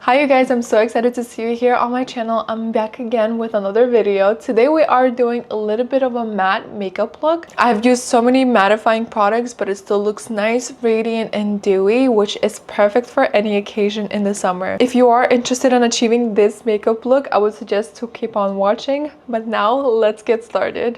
Hi you guys, I'm so excited to see you here on my channel. I'm back again with another video. Today we are doing a little bit of a matte makeup look. I've used so many mattifying products, but it still looks nice, radiant, and dewy, which is perfect for any occasion in the summer. If you are interested in achieving this makeup look, I would suggest to keep on watching. But now let's get started.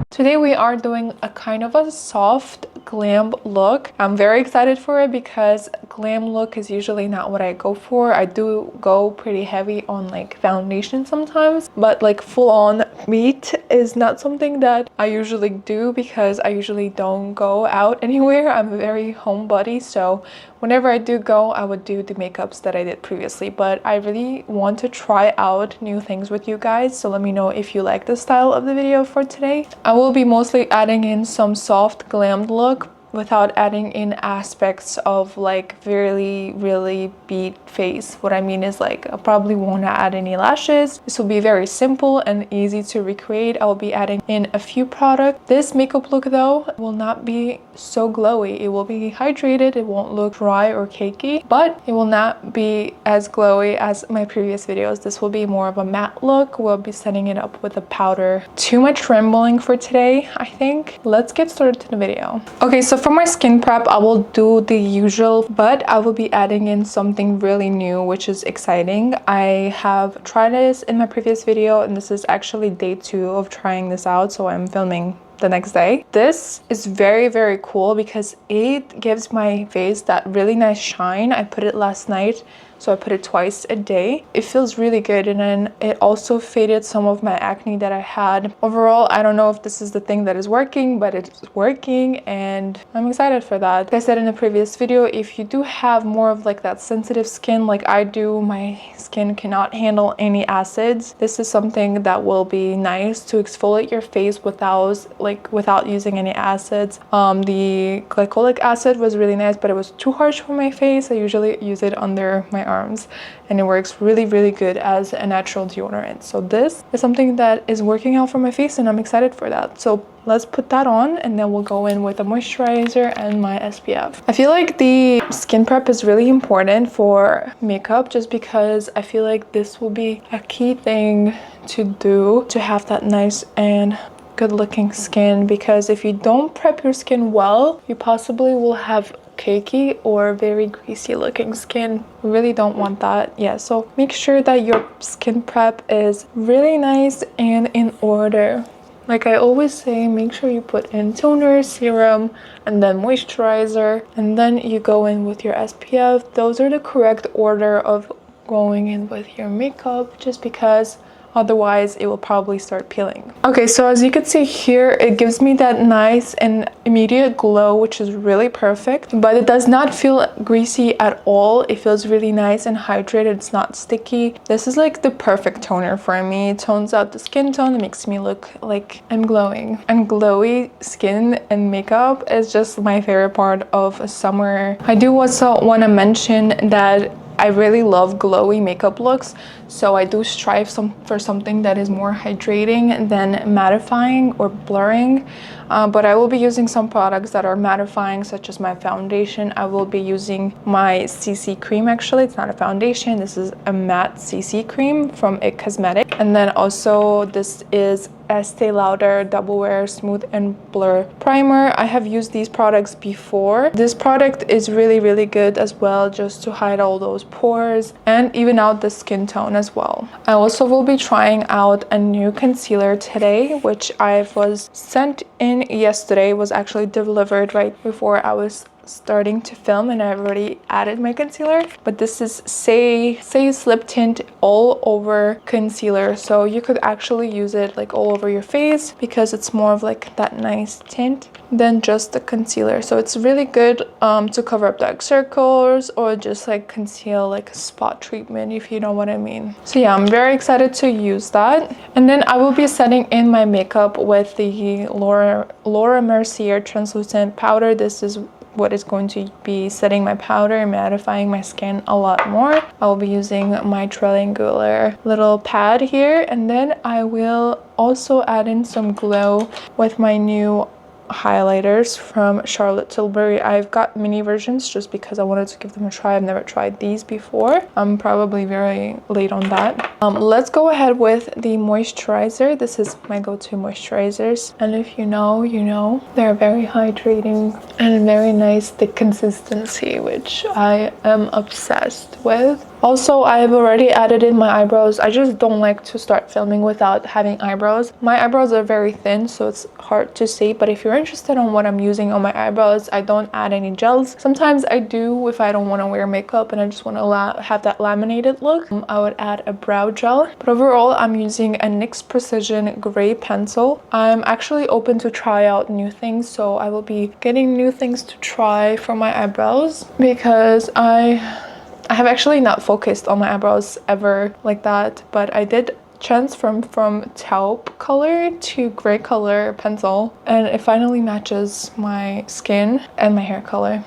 Today we are doing a kind of a soft glam look. I'm very excited for it because glam look is usually not what I go for. I do go pretty heavy on like foundation sometimes, but like full on meat is not something that I usually do because I usually don't go out anywhere. I'm a very homebody, so whenever I do go, I would do the makeups that I did previously. But I really want to try out new things with you guys, so let me know if you like the style of the video for today. I will be mostly adding in some soft glammed look without adding in aspects of like really beat face. What I mean is like I probably won't add any lashes. This will be very simple and easy to recreate. I'll be adding in a few products. This makeup look though will not be so glowy. It will be hydrated. It won't look dry or cakey, but it will not be as glowy as my previous videos. This will be more of a matte look. We'll be setting it up with a powder. Too much rambling for today, I think. Let's get started to the video. Okay, so for my skin prep, I will do the usual, but I will be adding in something really new, which is exciting. I have tried this in my previous video, and this is actually day 2 of trying this out, so I'm filming the next day. This is very cool because it gives my face that really nice shine. I put it last night, so I put it twice a day. It feels really good, and then it also faded some of my acne that I had. Overall, I don't know if this is the thing that is working, but it's working and I'm excited for that. Like I said in the previous video, if you do have more of like that sensitive skin like I do, my skin cannot handle any acids, this is something that will be nice to exfoliate your face without using any acids. The glycolic acid was really nice, but it was too harsh for my face. I usually use it under my arms, and it works really good as a natural deodorant. So this is something that is working out for my face, and I'm excited for that. So let's put that on, and then we'll go in with a moisturizer and my SPF. I feel like the skin prep is really important for makeup, just because I feel like this will be a key thing to do to have that nice and good looking skin, because if you don't prep your skin well, you possibly will have cakey or very greasy looking skin. We really don't want that. Yeah, so make sure that your skin prep is really nice and in order. Like I always say, make sure you put in toner, serum, and then moisturizer, and then you go in with your SPF. Those are the correct order of going in with your makeup, just because otherwise it will probably start peeling. Okay, so as you can see here, it gives me that nice and immediate glow, which is really perfect, but it does not feel greasy at all. It feels really nice and hydrated. It's not sticky. This is like the perfect toner for me. It tones out the skin tone. It makes me look like I'm glowing. And glowy skin and makeup is just my favorite part of summer. I do also want to mention that I really love glowy makeup looks, so I do strive for something that is more hydrating than mattifying or blurring. But I will be using some products that are mattifying, such as my foundation. I will be using my CC cream. Actually, it's not a foundation. This is a matte CC cream from IT Cosmetics. And then also this is Estee Lauder Double Wear Smooth and Blur Primer. I have used these products before. This product is really good as well, just to hide all those pores and even out the skin tone as well. I also will be trying out a new concealer today, which I was sent in yesterday. It was actually delivered right before I was starting to film, and I already added my concealer. But this is Say Slip Tint All Over Concealer, so you could actually use it like all over your face because it's more of like that nice tint than just the concealer. So it's really good to cover up dark circles or just like conceal like a spot treatment, if you know what I mean. So yeah, I'm very excited to use that. And then I will be setting in my makeup with the Laura Mercier translucent powder. This is what is going to be setting my powder and mattifying my skin a lot more. I'll be using my triangular little pad here, and then I will also add in some glow with my new highlighters from Charlotte Tilbury. I've got mini versions just because I wanted to give them a try. I've never tried these before. I'm probably very late on that. Let's go ahead with the moisturizer. This is my go-to moisturizers, and if you know, you know. They're very hydrating and very nice thick consistency, which I am obsessed with. Also, I've already added in my eyebrows. I just don't like to start filming without having eyebrows. My eyebrows are very thin, so it's hard to see, but if you're interested on what I'm using on my eyebrows, I don't add any gels. Sometimes I do if I don't want to wear makeup and I just want to have that laminated look. I would add a brow gel, but overall I'm using a NYX Precision gray pencil. I'm actually open to try out new things, so I will be getting new things to try for my eyebrows because I have actually not focused on my eyebrows ever like that, but I did transform from taupe color to gray color pencil, and it finally matches my skin and my hair color,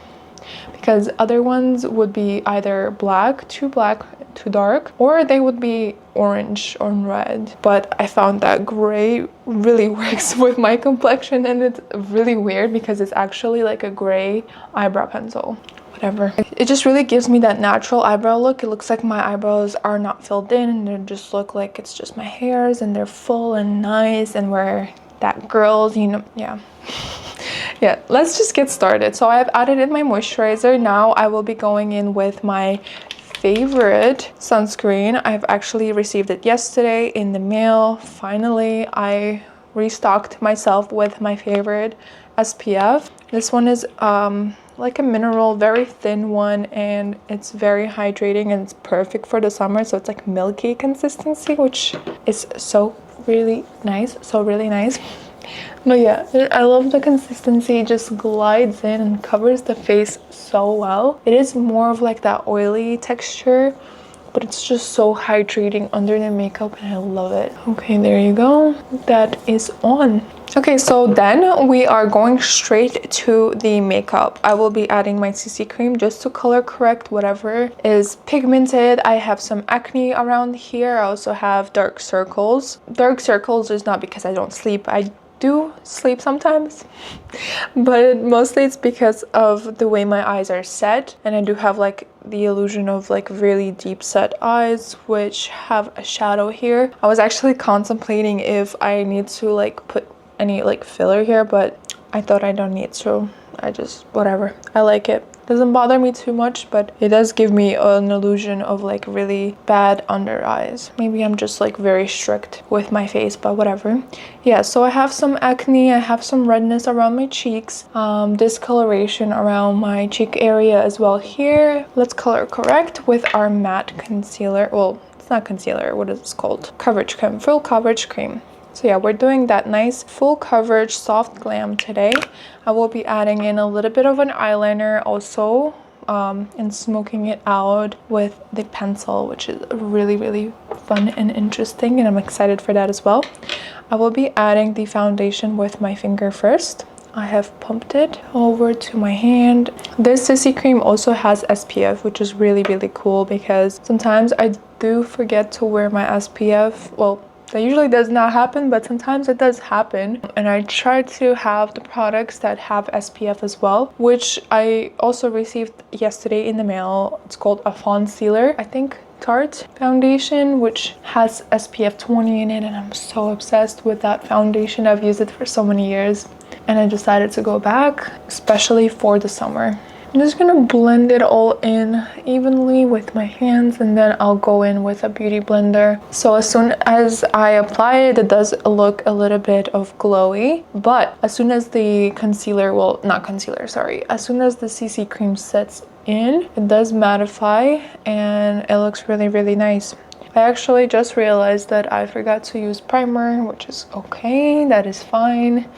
because other ones would be either black, too dark, or they would be orange or red. But I found that gray really works with my complexion, and it's really weird because it's actually like a gray eyebrow pencil. Whatever. It just really gives me that natural eyebrow look. It looks like my eyebrows are not filled in and they just look like it's just my hairs, and they're full and nice, and we're that girls, you know. Yeah, let's just get started. So I've added in my moisturizer. Now I will be going in with my favorite sunscreen. I've actually received it yesterday in the mail. Finally, I restocked myself with my favorite SPF. This one is like a mineral, very thin one, and it's very hydrating and it's perfect for the summer. So it's like milky consistency, which is so really nice. But yeah, I love the consistency. It just glides in and covers the face so well. It is more of like that oily texture, but it's just so hydrating under the makeup, and I love it. Okay, there you go. That is on. Okay, so then we are going straight to the makeup. I will be adding my CC cream just to color correct whatever is pigmented. I have some acne around here. I also have dark circles. Dark circles is not because I don't sleep. I do sleep sometimes, but mostly it's because of the way my eyes are set, and I do have like the illusion of like really deep set eyes which have a shadow here. I was actually contemplating if I need to like put any like filler here, but I thought I don't need to. I just, whatever, I like it. Doesn't bother me too much, but it does give me an illusion of like really bad under eyes. Maybe I'm just like very strict with my face, but whatever. Yeah, so I have some acne, I have some redness around my cheeks, discoloration around my cheek area as well here. Let's color correct with our matte concealer. Well, it's not concealer, what is this called? Coverage cream, full coverage cream. So yeah, we're doing that nice full coverage soft glam today. I will be adding in a little bit of an eyeliner also, and smoking it out with the pencil, which is really fun and interesting, and I'm excited for that as well. I will be adding the foundation with my finger first. I have pumped it over to my hand. This CC cream also has SPF, which is really cool, because sometimes I do forget to wear my SPF. Well, that usually does not happen, but sometimes it does happen. And I try to have the products that have SPF as well, which I also received yesterday in the mail. It's called a Fawn Sealer, I think, Tarte foundation, which has SPF 20 in it, and I'm so obsessed with that foundation. I've used it for so many years, and I decided to go back, especially for the summer. I'm just gonna blend it all in evenly with my hands, and then I'll go in with a beauty blender. So as soon as I apply it, it does look a little bit of glowy, but as soon as the concealer, well, not concealer, sorry, as soon as the CC cream sets in, it does mattify and it looks really nice. I actually just realized that I forgot to use primer, which is okay, that is fine.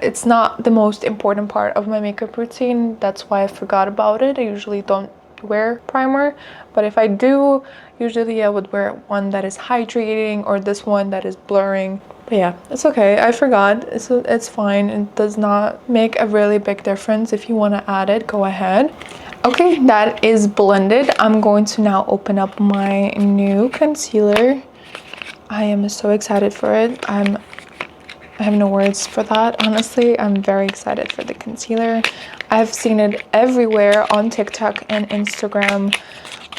It's not the most important part of my makeup routine. That's why I forgot about it. I usually don't wear primer, but if I do, usually I would wear one that is hydrating or this one that is blurring. But yeah, it's okay. I forgot. It's fine. It does not make a really big difference. If you want to add it, go ahead. Okay, that is blended. I'm going to now open up my new concealer. I am so excited for it. I'm I have no words for that. Honestly, I'm very excited for the concealer. I've seen it everywhere on TikTok and Instagram.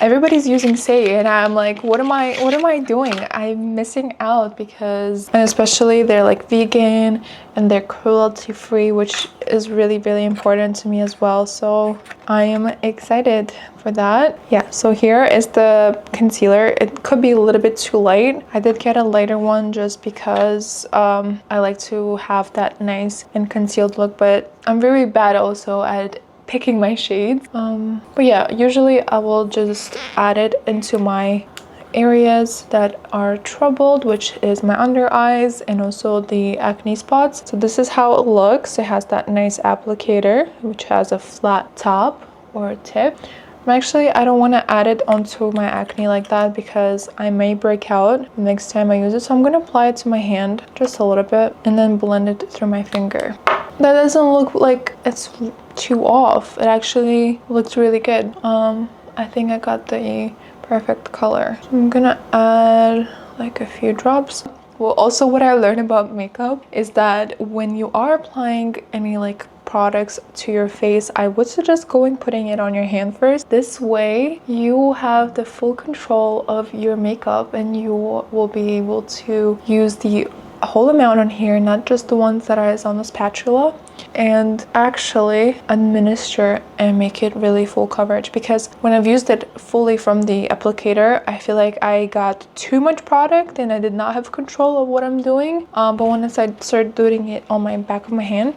Everybody's using Say, and I'm like, what am I doing? I'm missing out because, and especially they're like vegan and they're cruelty free, which is really, really important to me as well. So I am excited for that. Yeah, so here is the concealer. It could be a little bit too light. I did get a lighter one just because I like to have that nice and concealed look, but I'm very bad also at picking my shades. But yeah, usually I will just add it into my areas that are troubled, which is my under eyes and also the acne spots. So this is how it looks. It has that nice applicator, which has a flat top or tip. I don't want to add it onto my acne like that because I may break out next time I use it. So I'm going to apply it to my hand just a little bit and then blend it through my finger. That doesn't look like it's too off. It actually looks really good. I think I got the perfect color. So I'm gonna add like a few drops. Well, also what I learned about makeup is that when you are applying any like products to your face, I would suggest putting it on your hand first. This way you have the full control of your makeup and you will be able to use the whole amount on here, not just the ones that is on the spatula, and actually administer and make it really full coverage. Because when I've used it fully from the applicator, I feel like I got too much product and I did not have control of what I'm doing. But once I started doing it on my back of my hand,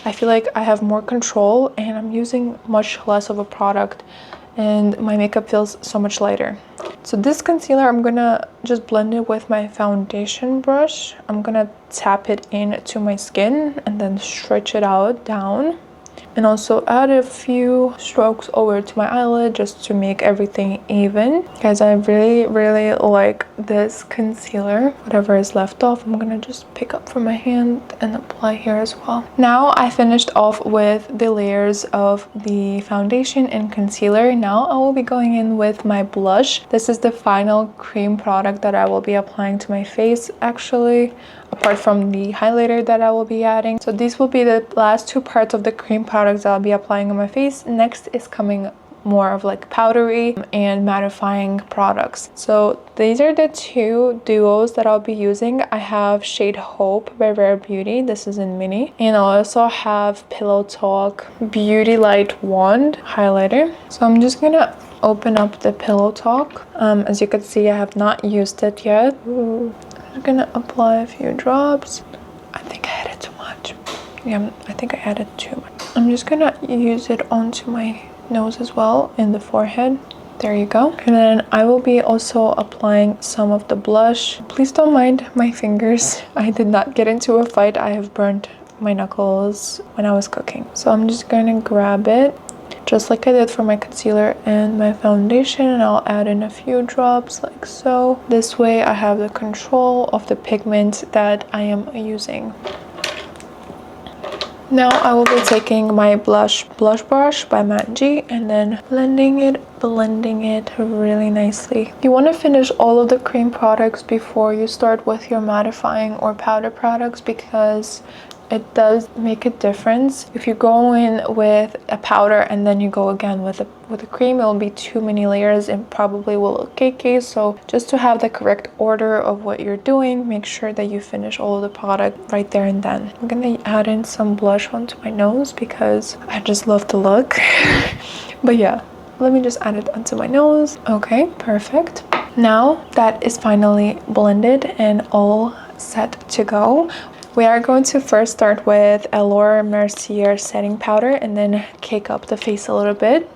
I feel like I have more control and I'm using much less of a product and my makeup feels so much lighter. So this concealer, I'm gonna just blend it with my foundation brush. I'm gonna tap it into my skin and then stretch it out down. And also add a few strokes over to my eyelid just to make everything even. Guys, I really, really like this concealer. Whatever is left off, I'm gonna just pick up from my hand and apply here as well. Now I finished off with the layers of the foundation and concealer. Now I will be going in with my blush. This is the final cream product that I will be applying to my face actually, apart from the highlighter that I will be adding. So these will be the last two parts of the cream products that I'll be applying on my face. Next is coming more of like powdery and mattifying products. So these are the two duos that I'll be using. I have shade Hope by Rare Beauty. This is in mini. And I also have Pillow Talk Beauty Light Wand highlighter. So I'm just gonna open up the Pillow Talk. As you can see, I have not used it yet. I'm gonna apply a few drops. I think I added too much. Yeah, I think I added too much. I'm just gonna use it onto my nose as well, in the forehead. There you go. And then I will be also applying some of the blush. Please don't mind my fingers. I did not get into a fight. I have burnt my knuckles when I was cooking. So I'm just gonna grab it, just like I did for my concealer and my foundation, and I'll add in a few drops like so. This way I have the control of the pigment that I am using. Now I will be taking my blush brush by Matte G and then blending it really nicely. You want to finish all of the cream products before you start with your mattifying or powder products because it does make a difference. If you go in with a powder and then you go again with a cream, it will be too many layers and probably will look cakey. So just to have the correct order of what you're doing, make sure that you finish all of the product right there and then. I'm gonna add in some blush onto my nose because I just love the look. But yeah, let me just add it onto my nose. Okay, perfect. Now that is finally blended and all set to go, we are going to first start with a Laura Mercier setting powder and then cake up the face a little bit.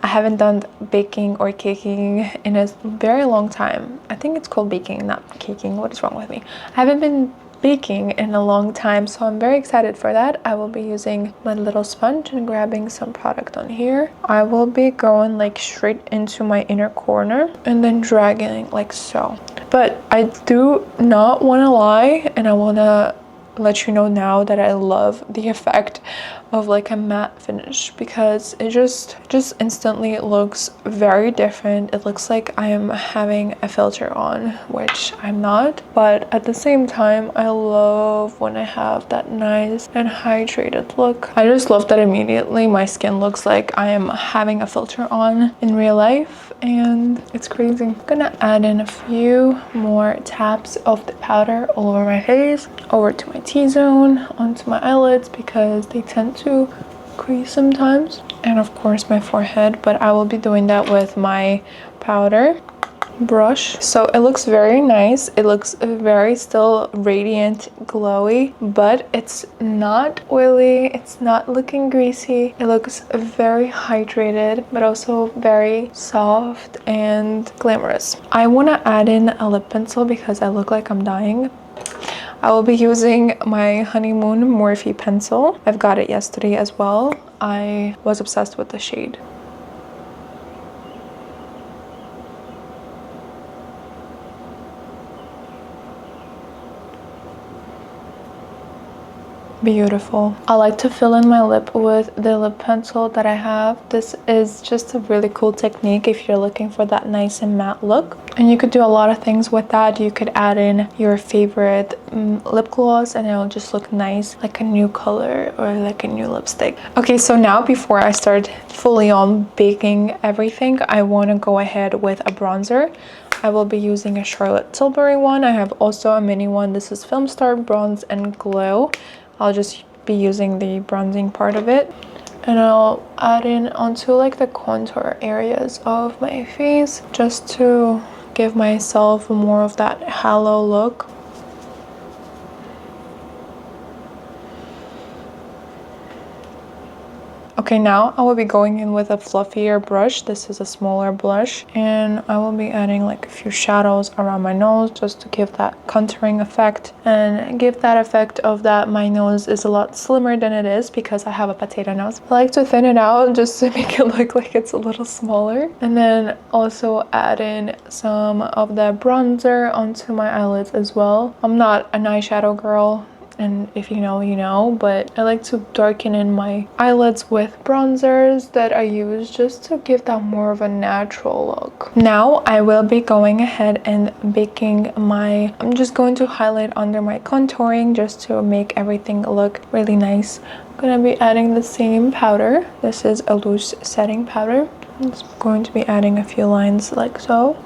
I haven't done baking or caking in a very long time. I think it's called baking, not caking. What is wrong with me? I haven't been baking in a long time, so I'm very excited for that. I will be using my little sponge and grabbing some product on here. I will be going like straight into my inner corner and then dragging like so. But I do not want to lie, and I want to let you know now that I love the effect of like a matte finish, because it just instantly looks very different. It looks like I am having a filter on, which I'm not, but at the same time I love when I have that nice and hydrated look. I just love that immediately my skin looks like I am having a filter on in real life, and it's crazy. I'm gonna add in a few more taps of the powder all over my face, over to my T-zone, onto my eyelids because they tend to crease sometimes, and of course my forehead, but I will be doing that with my powder brush. So it looks very nice. It looks very still radiant, glowy, but it's not oily, it's not looking greasy. It looks very hydrated, but also very soft and glamorous. I want to add in a lip pencil because I look like I'm dying. I will be using my Honeymoon Morphe pencil. I've got it yesterday as well. I was obsessed with the shade. Beautiful. I like to fill in my lip with the lip pencil that I have. This is just a really cool technique if you're looking for that nice and matte look. And you could do a lot of things with that. You could add in your favorite lip gloss and it'll just look nice, like a new color or like a new lipstick. Okay, so now before I start fully on baking everything, I want to go ahead with a bronzer. I will be using a Charlotte Tilbury one. I have also a mini one. This is Film Star Bronze and Glow. I'll just be using the bronzing part of it, and I'll add in onto like the contour areas of my face just to give myself more of that halo look. Okay, now I will be going in with a fluffier brush. This is a smaller blush, and I will be adding like a few shadows around my nose just to give that contouring effect and give that effect of that my nose is a lot slimmer than it is because I have a potato nose. I like to thin it out just to make it look like it's a little smaller, and then also add in some of the bronzer onto my eyelids as well. I'm not an eyeshadow girl, and if you know, you know, but I like to darken in my eyelids with bronzers that I use just to give that more of a natural look. Now I will be going ahead and baking I'm just going to highlight under my contouring just to make everything look really nice. I'm gonna be adding the same powder. This is a loose setting powder. I'm just going to be adding a few lines like so.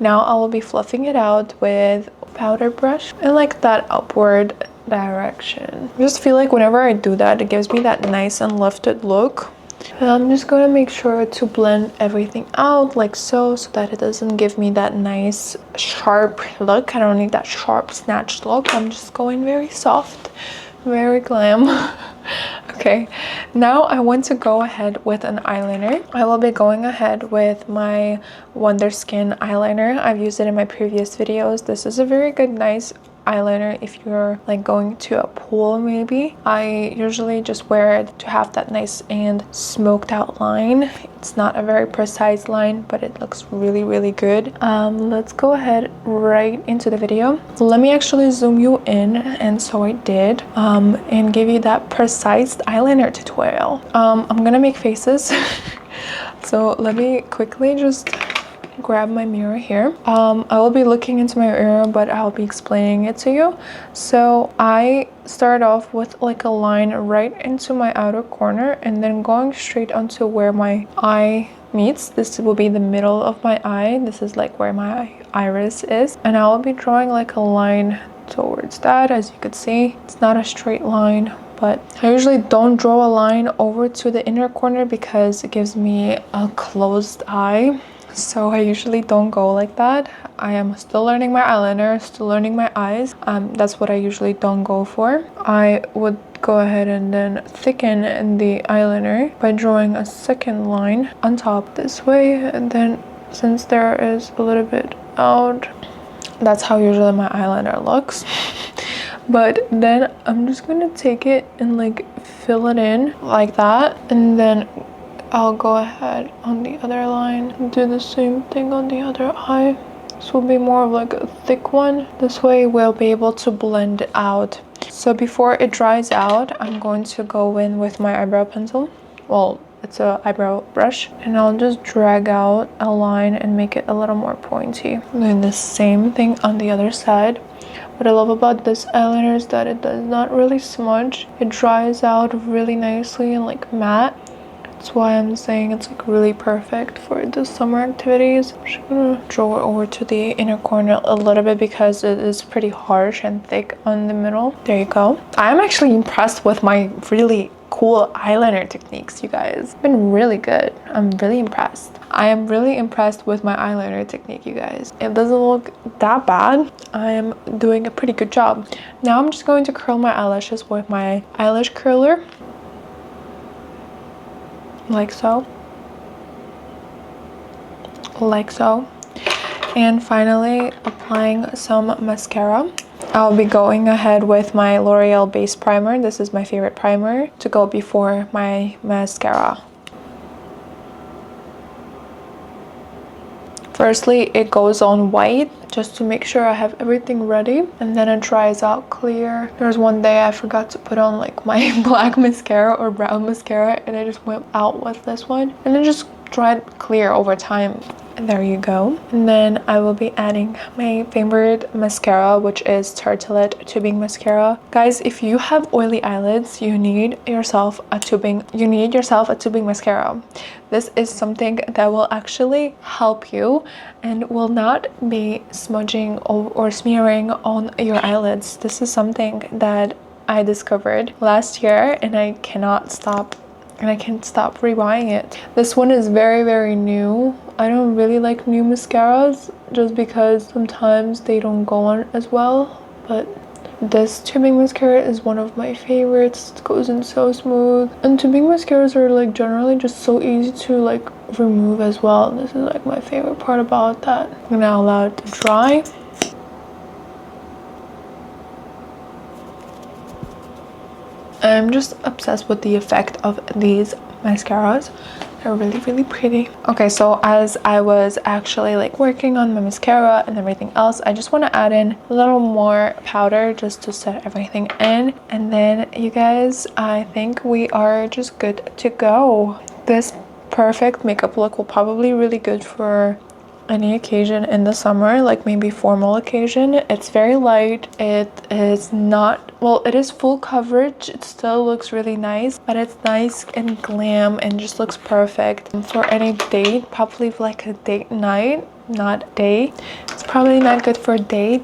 Now I will be fluffing it out with a powder brush and like that upward direction. I just feel like whenever I do that, it gives me that nice and lifted look. And I'm just going to make sure to blend everything out like so that it doesn't give me that nice sharp look. I don't need that sharp snatched look. I'm just going very soft, very glam. Okay, now I want to go ahead with an eyeliner. I will be going ahead with my Wonderskin eyeliner. I've used it in my previous videos. This is a very good, nice eyeliner if you're like going to a pool maybe. I usually just wear it to have that nice and smoked out line. It's not a very precise line, but it looks really, really good. Let's go ahead right into the video. Let me actually zoom you in, and so I did, and give you that precise eyeliner tutorial. I'm gonna make faces. So let me quickly just grab my mirror here. I will be looking into my mirror, but I'll be explaining it to you. So I start off with like a line right into my outer corner and then going straight onto where my eye meets. This will be the middle of my eye. This is like where my iris is, and I will be drawing like a line towards that. As you could see, it's not a straight line, but I usually don't draw a line over to the inner corner because it gives me a closed eye. So I usually don't go like that. I am still learning my eyeliner, still learning my eyes. That's what I usually don't go for. I would go ahead and then thicken the eyeliner by drawing a second line on top this way, and then since there is a little bit out, that's how usually my eyeliner looks. But then I'm just gonna take it and like fill it in like that, and then I'll go ahead on the other line and do the same thing on the other eye. This will be more of like a thick one. This way we'll be able to blend it out. So before it dries out, I'm going to go in with my eyebrow pencil. Well, it's a eyebrow brush, and I'll just drag out a line and make it a little more pointy. And then the same thing on the other side. What I love about this eyeliner is that it does not really smudge. It dries out really nicely and like matte. That's why I'm saying it's like really perfect for the summer activities. I'm just gonna draw it over to the inner corner a little bit because it is pretty harsh and thick on the middle. There you go. I'm actually impressed with my really cool eyeliner techniques, you guys. It's been really good. I'm really impressed. I am really impressed with my eyeliner technique, you guys. It doesn't look that bad. I am doing a pretty good job. Now I'm just going to curl my eyelashes with my eyelash curler. Like so. Like so. And finally, applying some mascara. I'll be going ahead with my L'Oreal base primer. This is my favorite primer to go before my mascara. Firstly, it goes on white just to make sure I have everything ready, and then it dries out clear. There was one day I forgot to put on like my black mascara or brown mascara, and I just went out with this one, and it just dried clear over time. And there you go. And then I will be adding my favorite mascara, which is Tartelette tubing mascara. Guys, if you have oily eyelids, you need yourself a tubing mascara. This is something that will actually help you and will not be smudging or smearing on your eyelids. This is something that I discovered last year, and I can't stop rebuying it. This one is very, very new. I don't really like new mascaras just because sometimes they don't go on as well, but this tubing mascara is one of my favorites. It goes in so smooth, and tubing mascaras are like generally just so easy to like remove as well. This is like my favorite part about that. I'm gonna allow it to dry. I'm just obsessed with the effect of these mascaras. They're really, really pretty. Okay, so as I was actually like working on my mascara and everything else, I just want to add in a little more powder just to set everything in. And then you guys, I think we are just good to go. This perfect makeup look will probably really good for any occasion in the summer, like maybe formal occasion. It's very light. It is not, well, it is full coverage. It still looks really nice, but it's nice and glam and just looks perfect for any date, probably like a date night, not day. It's probably not good for date.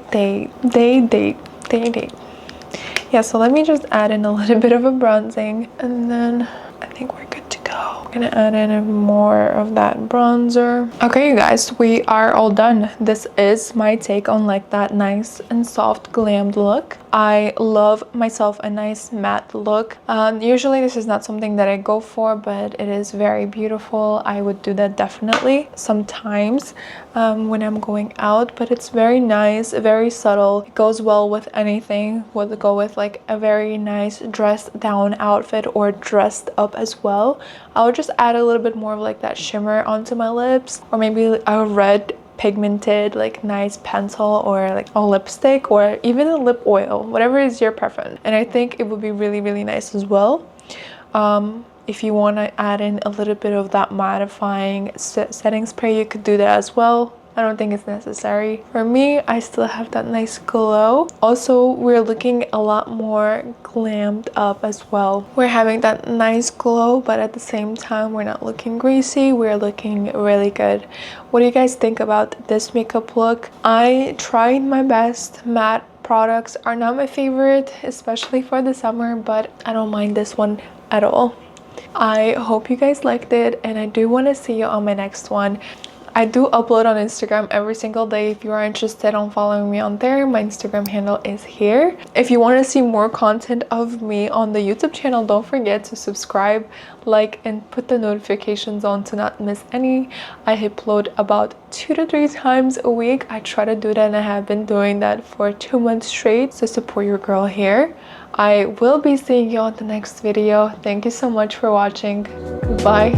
Yeah, so let me just add in a little bit of a bronzing, and then I think we're good to go. I'm gonna add in more of that bronzer. Okay, you guys, we are all done. This is my take on like that nice and soft glammed look. I love myself a nice matte look. Usually this is not something that I go for, but it is very beautiful. I would do that definitely sometimes when I'm going out, but it's very nice, very subtle. It goes well with anything. Would go with like a very nice dressed down outfit or dressed up as well. I would just add a little bit more of like that shimmer onto my lips, or maybe a red pigmented like nice pencil, or like a lipstick, or even a lip oil, whatever is your preference. And I think it would be really, really nice as well. If you want to add in a little bit of that mattifying setting spray, you could do that as well. I don't think it's necessary. For me, I still have that nice glow. Also, we're looking a lot more glammed up as well. We're having that nice glow, but at the same time, we're not looking greasy. We're looking really good. What do you guys think about this makeup look? I tried my best. Matte products are not my favorite, especially for the summer, but I don't mind this one at all. I hope you guys liked it, and I do want to see you on my next one. I do upload on Instagram every single day. If you are interested in following me on there, my Instagram handle is here. If you want to see more content of me on the YouTube channel, don't forget to subscribe, like, and put the notifications on to not miss any. I upload about 2 to 3 times a week. I try to do that, and I have been doing that for 2 months straight, so support your girl here. I will be seeing you on the next video. Thank you so much for watching. Bye.